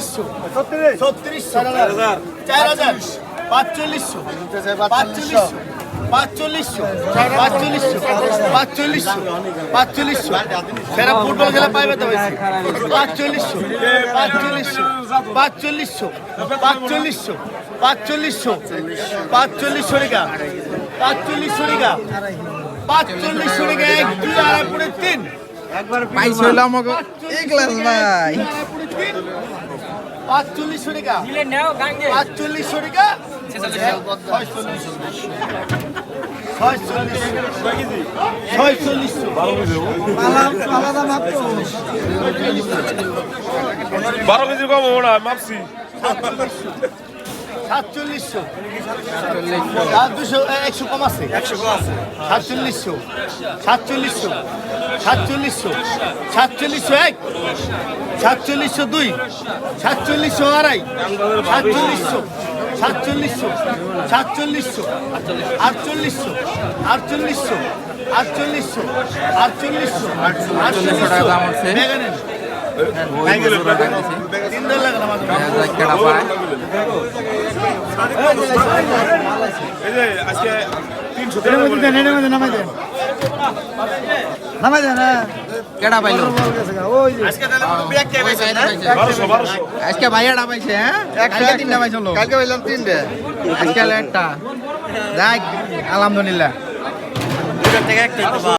3600 3600 4000 4500 4500 4500 সেরা ফুটবল খেলা পাইবে তো 4500 4500 4500 4500 4500 টাকা 4500 টাকা 4500 টাকা 1 2 আড়াই পুরে 3 একবার পাইছ হইলো আমাকে এক গ্লাস ভাই 4500 টাকা দিলে নাও গাঙ্গে 4500 টাকা 12 কেজি কম ওরা মাপছি 4700 100 কম আছে 4700 4700 4700 1 4700 2 4700 আড়াই 4700 4700 4700 4800 4800 4800 4800 টাকা দাম হচ্ছে কেডা পাইলো আজকে ভাইয়াটা পাইছে হ্যাঁ কালকে তিনটা পাইছিল কালকে পাইলাম 3টে আজকে একটা যাই আলহামদুলিল্লাহ